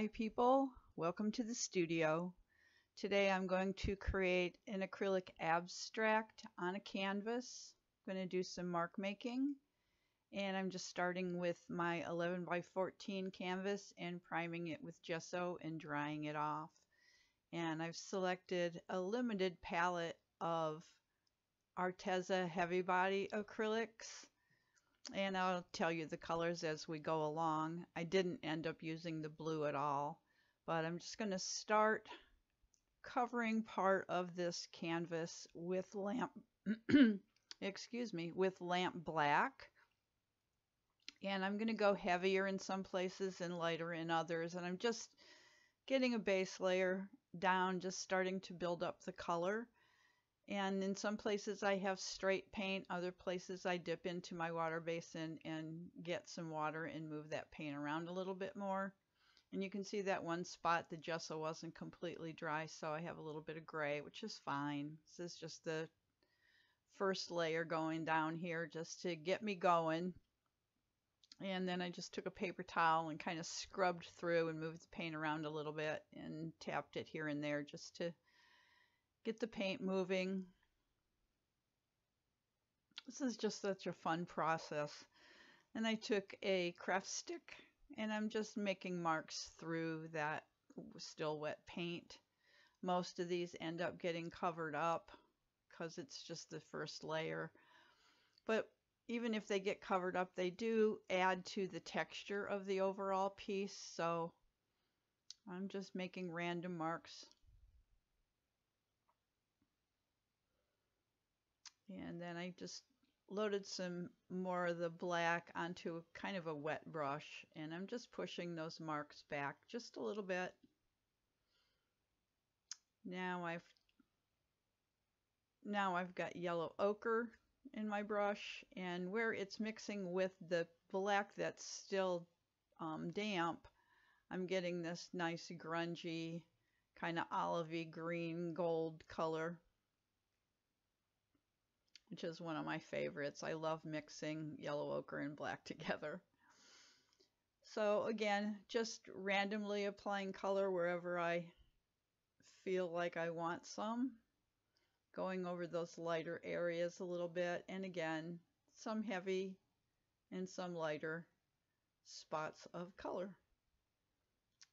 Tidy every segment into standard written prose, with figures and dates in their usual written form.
Hi people, welcome to the studio. Today I'm going to create an acrylic abstract on a canvas. I'm going to do some mark making, and I'm just starting with my 11 by 14 canvas and priming it with gesso and drying it off. And I've selected a limited palette of Arteza heavy body acrylics, and I'll tell you the colors as we go along. I didn't end up using the blue at all, but I'm just going to start covering part of this canvas with lamp with lamp black, and I'm going to go heavier in some places and lighter in others, and I'm just getting a base layer down, just starting to build up the color. And in some places I have straight paint, other places I dip into my water basin and get some water and move that paint around a little bit more. And you can see that one spot the gesso wasn't completely dry, so I have a little bit of gray, which is fine. This is just the first layer going down here just to get me going. And then I just took a paper towel and kind of scrubbed through and moved the paint around a little bit and tapped it here and there just to get the paint moving. This is just such a fun process. And I took a craft stick and I'm just making marks through that still wet paint. Most of these end up getting covered up because it's just the first layer. But even if they get covered up, they do add to the texture of the overall piece. So I'm just making random marks. And then I just loaded some more of the black onto kind of a wet brush, and I'm just pushing those marks back just a little bit. Now I've got yellow ochre in my brush, and where it's mixing with the black that's still damp, I'm getting this nice grungy kind of olivey green gold color, which is one of my favorites. I love mixing yellow ochre and black together. So again, just randomly applying color wherever I feel like I want some, going over those lighter areas a little bit, and again, some heavy and some lighter spots of color,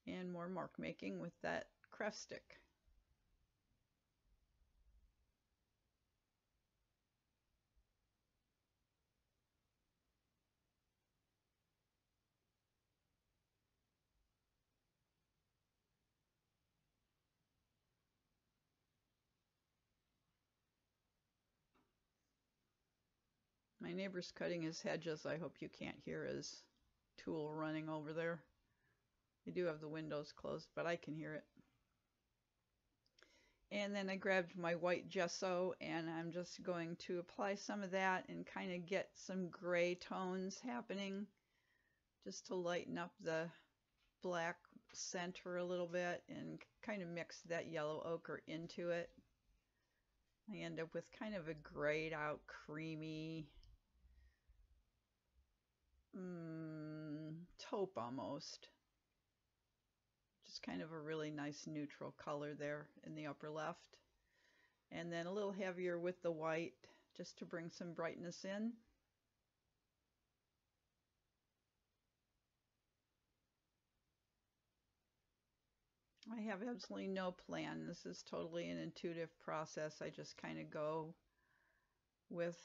and more mark making with that craft stick. My neighbor's cutting his hedges. I hope you can't hear his tool running over there. I do have the windows closed, but I can hear it. And then I grabbed my white gesso, and I'm just going to apply some of that and kind of get some gray tones happening just to lighten up the black center a little bit and kind of mix that yellow ochre into it. I end up with kind of a grayed out creamy taupe almost. Just kind of a really nice neutral color there in the upper left. And then a little heavier with the white just to bring some brightness in. I have absolutely no plan. This is totally an intuitive process. I just kind of go with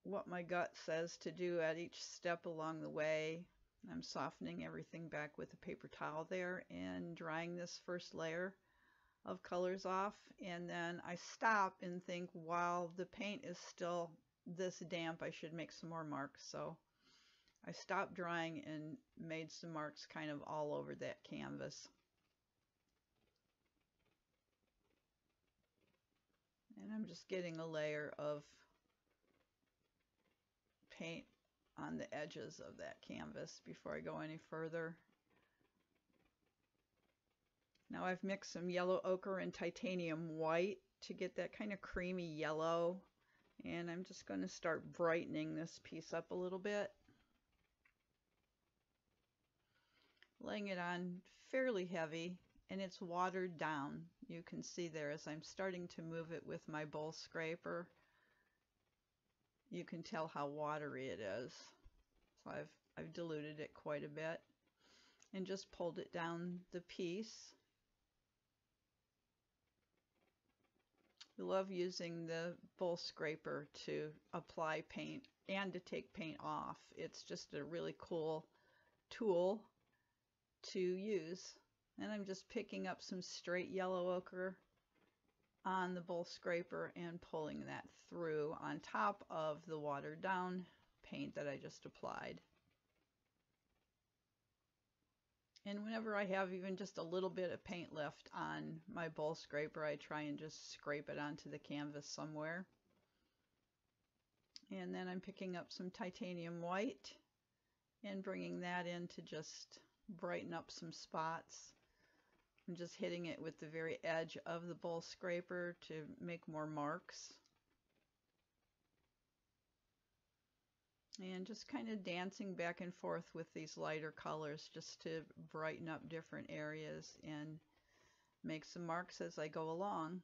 what my gut says to do at each step along the way. I'm softening everything back with a paper towel there and drying this first layer of colors off, and then I stop and think, while the paint is still this damp, I should make some more marks. So I stopped drying and made some marks kind of all over that canvas. And I'm just getting a layer of paint on the edges of that canvas before I go any further. Now I've mixed some yellow ochre and titanium white to get that kind of creamy yellow, and I'm just going to start brightening this piece up a little bit. laying it on fairly heavy, and it's watered down. You can see there as I'm starting to move it with my bowl scraper, you can tell how watery it is. So I've diluted it quite a bit and just pulled it down the piece. I love using the bowl scraper to apply paint and to take paint off. It's just a really cool tool to use. And I'm just picking up some straight yellow ochre on the bowl scraper and pulling that through on top of the watered down paint that I just applied. And whenever I have even just a little bit of paint left on my bowl scraper, I try and just scrape it onto the canvas somewhere. And then I'm picking up some titanium white and bringing that in to just brighten up some spots. I'm just hitting it with the very edge of the bowl scraper to make more marks. And just kind of dancing back and forth with these lighter colors just to brighten up different areas and make some marks as I go along.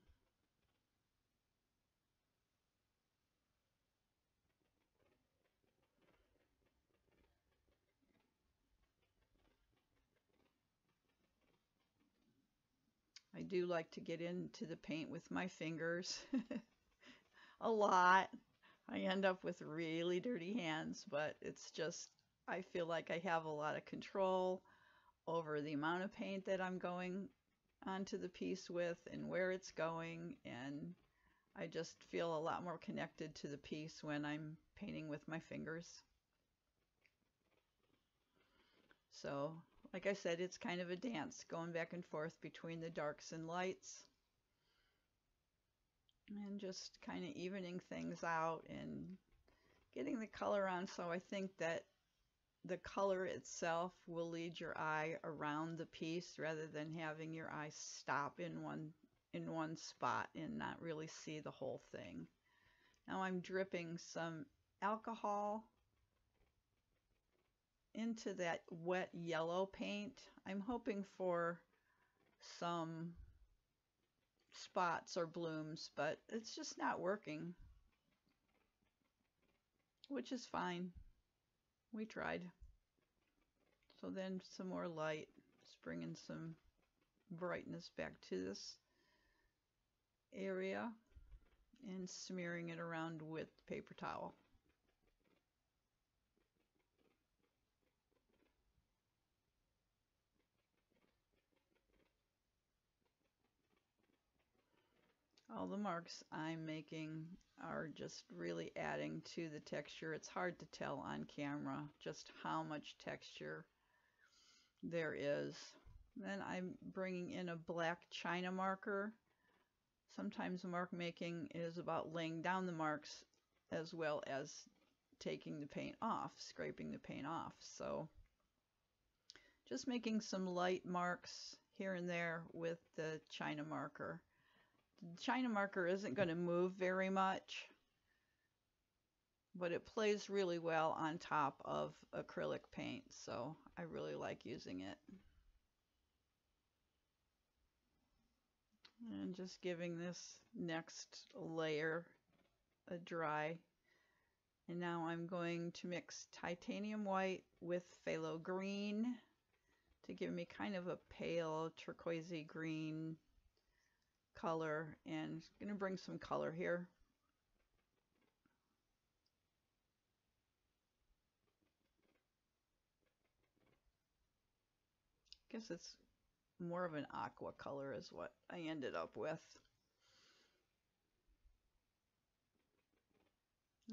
I do like to get into the paint with my fingers a lot. I end up with really dirty hands, but it's just, I feel like I have a lot of control over the amount of paint that I'm going onto the piece with and where it's going, and I just feel a lot more connected to the piece when I'm painting with my fingers. So, like I said, it's kind of a dance going back and forth between the darks and lights. And just kind of evening things out and getting the color on, so I think that the color itself will lead your eye around the piece rather than having your eye stop in one spot and not really see the whole thing. Now I'm dripping some alcohol into that wet yellow paint. I'm hoping for some spots or blooms, but it's just not working, which is fine. We tried. So then some more light, just bringing some brightness back to this area and smearing it around with paper towel. All the marks I'm making are just really adding to the texture. It's hard to tell on camera just how much texture there is. Then I'm bringing in a black China marker. Sometimes mark making is about laying down the marks as well as taking the paint off, scraping the paint off. So just making some light marks here and there with the China marker. The China marker isn't going to move very much, but it plays really well on top of acrylic paint, so I really like using it. And just giving this next layer a dry. And now I'm going to mix titanium white with phthalo green to give me kind of a pale turquoisey green color, and I'm going to bring some color here. I guess it's more of an aqua color is what I ended up with.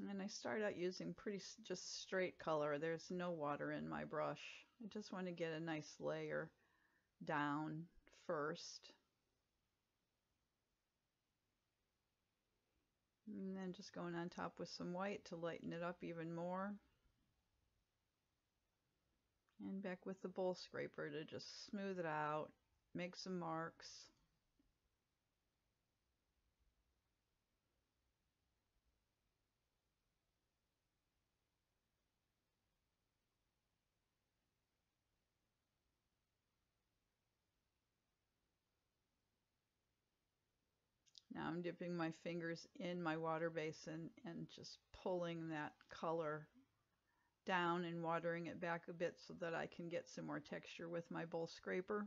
And I start out using pretty just straight color. There's no water in my brush. I just want to get a nice layer down first. And then just going on top with some white to lighten it up even more. And back with the bowl scraper to just smooth it out, make some marks. Now I'm dipping my fingers in my water basin and just pulling that color down and watering it back a bit so that I can get some more texture with my bowl scraper.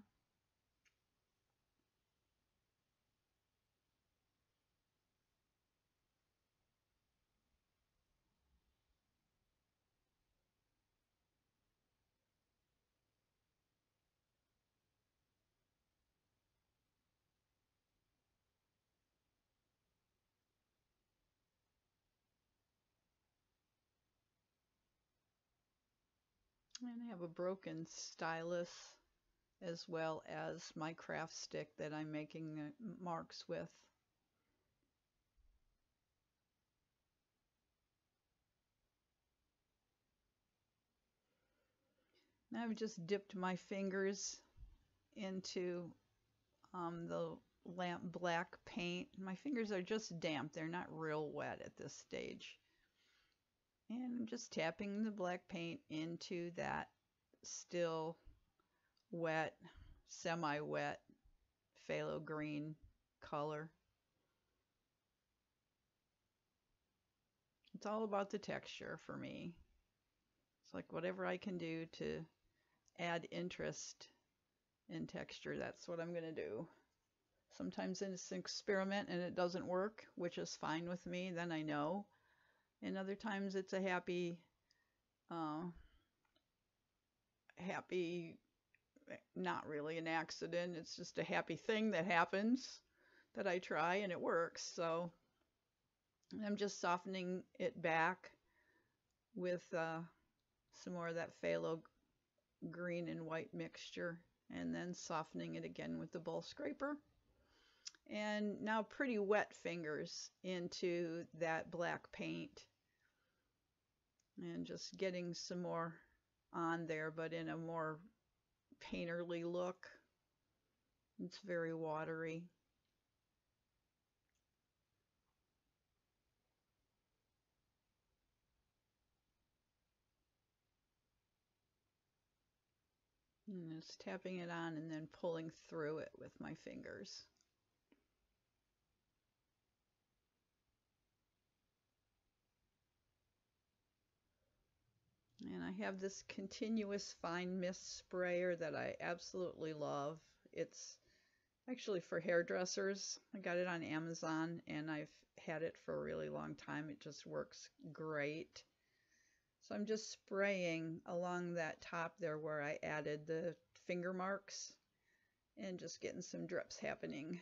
And I have a broken stylus as well as my craft stick that I'm making marks with. Now I've just dipped my fingers into the lamp black paint. My fingers are just damp. They're not real wet at this stage. And I'm just tapping the black paint into that still wet, semi-wet phthalo green color. It's all about the texture for me. It's like whatever I can do to add interest in texture, that's what I'm going to do. Sometimes it's an experiment and it doesn't work, which is fine with me, then I know. And other times it's a happy, not really an accident. It's just a happy thing that happens that I try and it works. So I'm just softening it back with some more of that phthalo green and white mixture, and then softening it again with the bowl scraper. And now pretty wet fingers into that black paint and just getting some more on there, but in a more painterly look. It's very watery. And just tapping it on and then pulling through it with my fingers. And I have this continuous fine mist sprayer that I absolutely love. It's actually for hairdressers. I got it on Amazon and I've had it for a really long time. It just works great. So I'm just spraying along that top there where I added the finger marks and just getting some drips happening.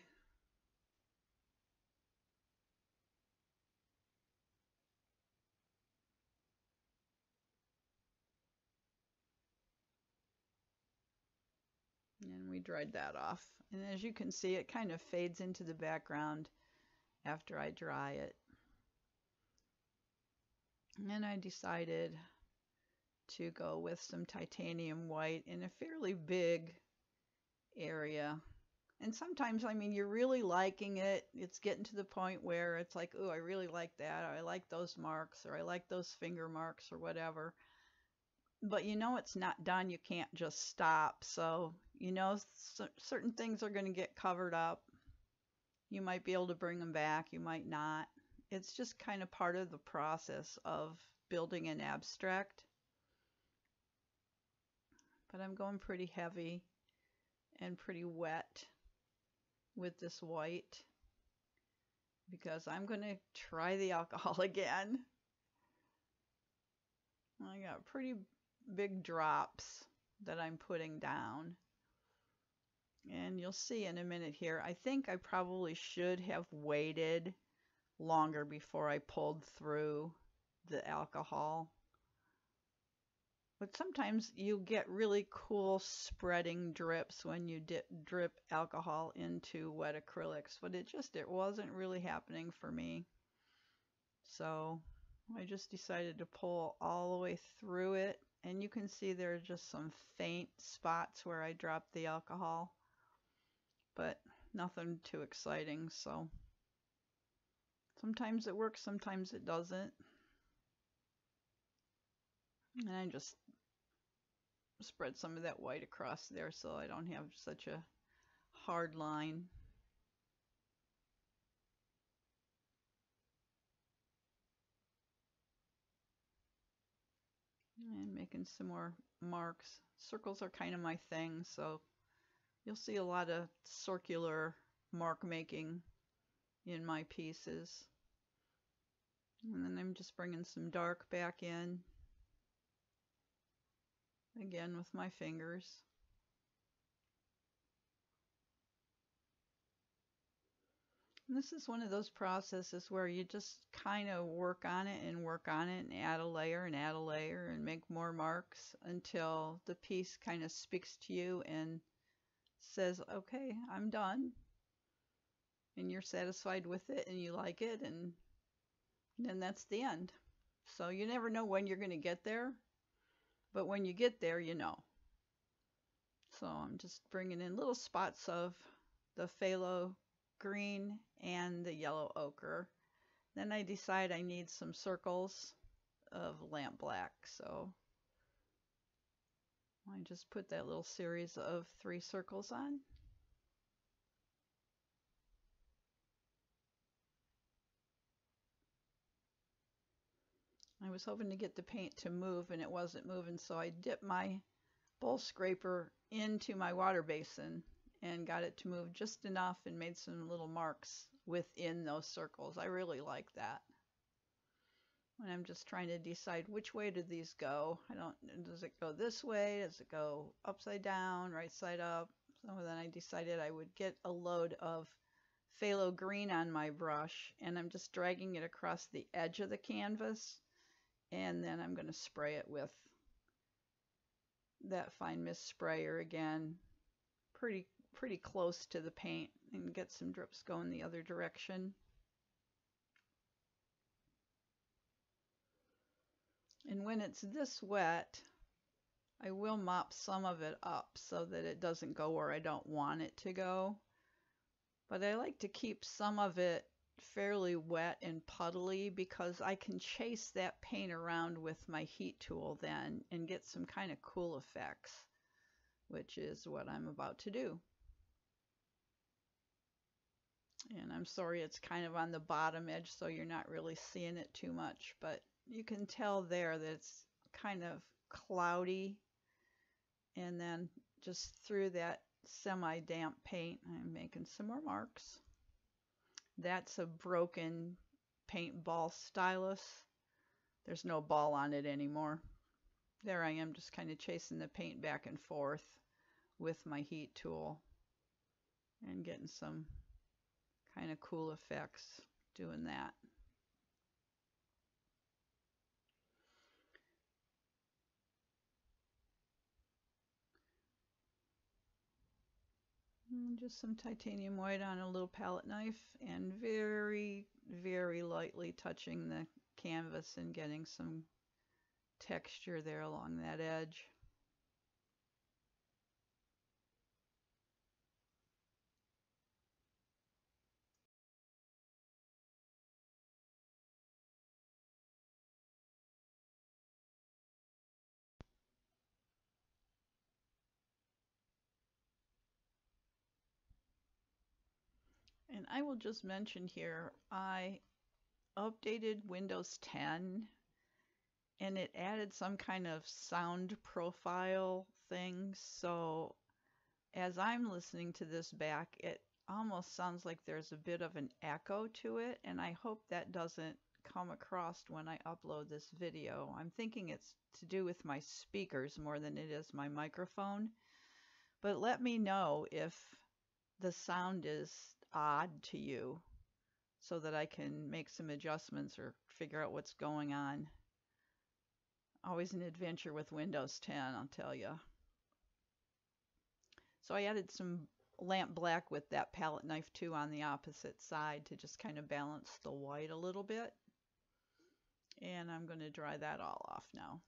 And we dried that off. And as you can see, it kind of fades into the background after I dry it. And I decided to go with some titanium white in a fairly big area. And sometimes, I mean, you're really liking it. It's getting to the point where it's like, oh, I really like that. Or I like those marks, or I like those finger marks, or whatever. But you know it's not done. You can't just stop. So, you know, certain things are going to get covered up. You might be able to bring them back. You might not. It's just kind of part of the process of building an abstract. But I'm going pretty heavy and pretty wet with this white because I'm going to try the alcohol again. I got pretty big drops that I'm putting down. And you'll see in a minute here, I think I probably should have waited longer before I pulled through the alcohol. But sometimes you get really cool spreading drips when you drip alcohol into wet acrylics, but it wasn't really happening for me. So I just decided to pull all the way through it, and you can see there are just some faint spots where I dropped the alcohol, but nothing too exciting. So sometimes it works, sometimes it doesn't. And I just spread some of that white across there so I don't have such a hard line. And making some more marks. Circles are kind of my thing, so you'll see a lot of circular mark making in my pieces. And then I'm just bringing some dark back in, again with my fingers. And this is one of those processes where you just kind of work on it and work on it and add a layer and add a layer and make more marks until the piece kind of speaks to you and says, okay, I'm done. And you're satisfied with it and you like it, and then that's the end. So you never know when you're going to get there, but when you get there, you know. So I'm just bringing in little spots of the phthalo green and the yellow ochre. Then I decide I need some circles of lamp black, so I just put that little series of 3 circles on. I was hoping to get the paint to move, and it wasn't moving, so I dipped my bowl scraper into my water basin and got it to move just enough and made some little marks within those circles. I really like that. And I'm just trying to decide which way do these go. Does it go this way? Does it go upside down, right side up? So then I decided I would get a load of phthalo green on my brush, and I'm just dragging it across the edge of the canvas, and then I'm going to spray it with that fine mist sprayer again, pretty close to the paint, and get some drips going the other direction. And when it's this wet, I will mop some of it up so that it doesn't go where I don't want it to go. But I like to keep some of it fairly wet and puddly because I can chase that paint around with my heat tool then and get some kind of cool effects, which is what I'm about to do. And I'm sorry it's kind of on the bottom edge, so you're not really seeing it too much, but you can tell there that it's kind of cloudy. And then just through that semi-damp paint, I'm making some more marks. That's a broken paintball stylus. There's no ball on it anymore. There I am, just kind of chasing the paint back and forth with my heat tool and getting some kind of cool effects doing that. And just some titanium white on a little palette knife and very, very lightly touching the canvas and getting some texture there along that edge. And I will just mention here, I updated Windows 10 and it added some kind of sound profile thing. So as I'm listening to this back, it almost sounds like there's a bit of an echo to it, and I hope that doesn't come across when I upload this video. I'm thinking it's to do with my speakers more than it is my microphone. But let me know if the sound is odd to you so that I can make some adjustments or figure out what's going on. Always an adventure with Windows 10, I'll tell you. So I added some lamp black with that palette knife too on the opposite side to just kind of balance the white a little bit. And I'm going to dry that all off now.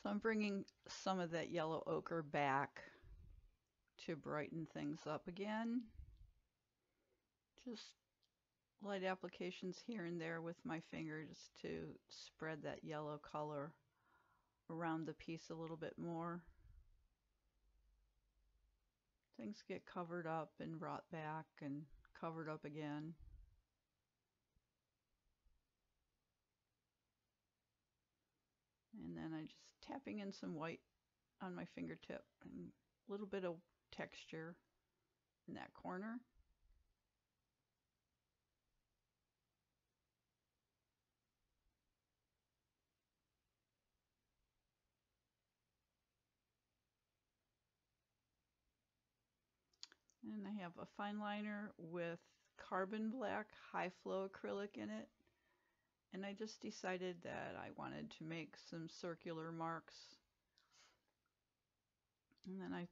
So I'm bringing some of that yellow ochre back to brighten things up again. Just light applications here and there with my finger just to spread that yellow color around the piece a little bit more. Things get covered up and brought back and covered up again. And then I just tapping in some white on my fingertip and a little bit of texture in that corner. And I have a fine liner with carbon black high flow acrylic in it. And I just decided that I wanted to make some circular marks. And then I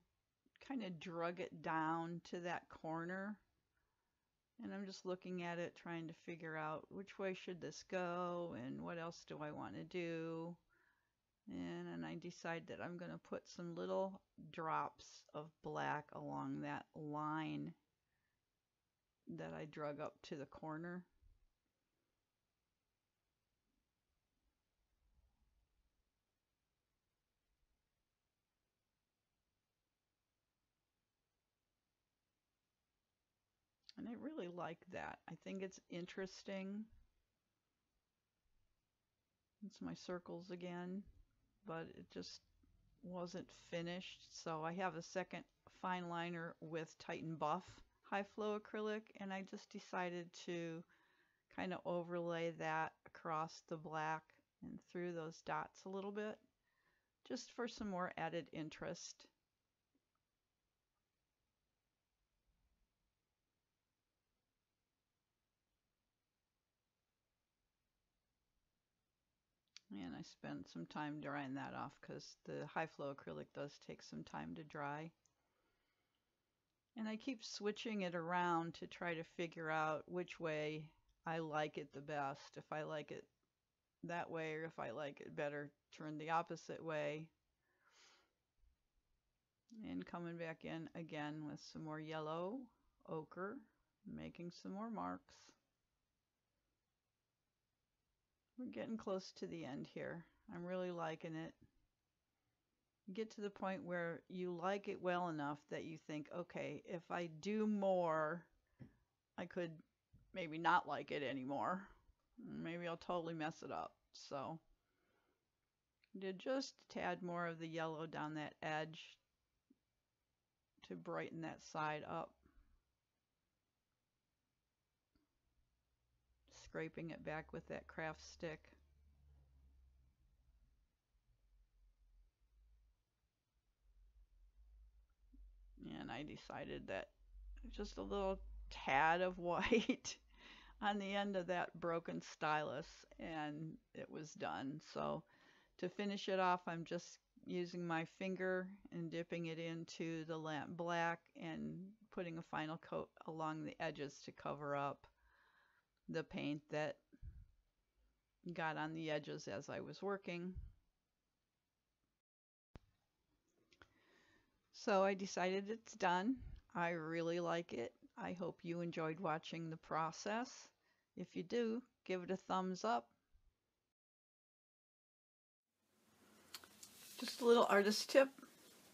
kind of drug it down to that corner. And I'm just looking at it, trying to figure out which way should this go and what else do I want to do. And then I decide that I'm going to put some little drops of black along that line that I drug up to the corner. And I really like that. I think it's interesting. It's my circles again, but it just wasn't finished. So I have a second fine liner with Titan Buff high flow acrylic, and I just decided to kind of overlay that across the black and through those dots a little bit, just for some more added interest. And I spent some time drying that off because the high flow acrylic does take some time to dry. And I keep switching it around to try to figure out which way I like it the best. If I like it that way, or if I like it better, turn the opposite way. And coming back in again with some more yellow ochre, making some more marks. We're getting close to the end here. I'm really liking it. You get to the point where you like it well enough that you think, okay, if I do more, I could maybe not like it anymore. Maybe I'll totally mess it up. So did just a tad more of the yellow down that edge to brighten that side up. Scraping it back with that craft stick. And I decided that just a little tad of white on the end of that broken stylus, and it was done. So to finish it off, I'm just using my finger and dipping it into the lamp black and putting a final coat along the edges to cover up the paint that got on the edges as I was working. So I decided it's done. I really like it. I hope you enjoyed watching the process. If you do, give it a thumbs up. Just a little artist tip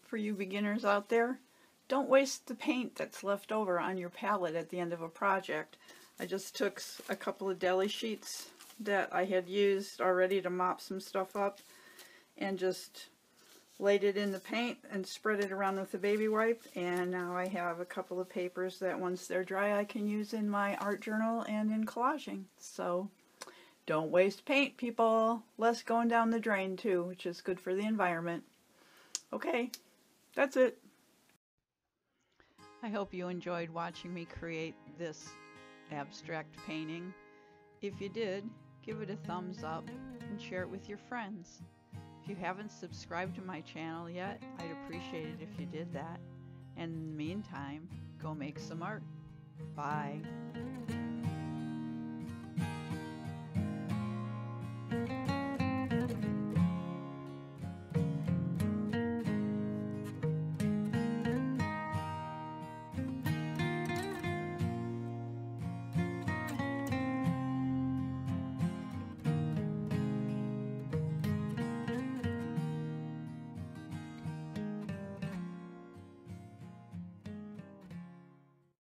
for you beginners out there. Don't waste the paint that's left over on your palette at the end of a project. I just took a couple of deli sheets that I had used already to mop some stuff up and just laid it in the paint and spread it around with a baby wipe, and now I have a couple of papers that once they're dry I can use in my art journal and in collaging. So don't waste paint, people. Less going down the drain too, which is good for the environment. Okay, that's it. I hope you enjoyed watching me create this abstract painting. If you did, give it a thumbs up and share it with your friends. If you haven't subscribed to my channel yet, I'd appreciate it if you did that. And in the meantime, go make some art. Bye.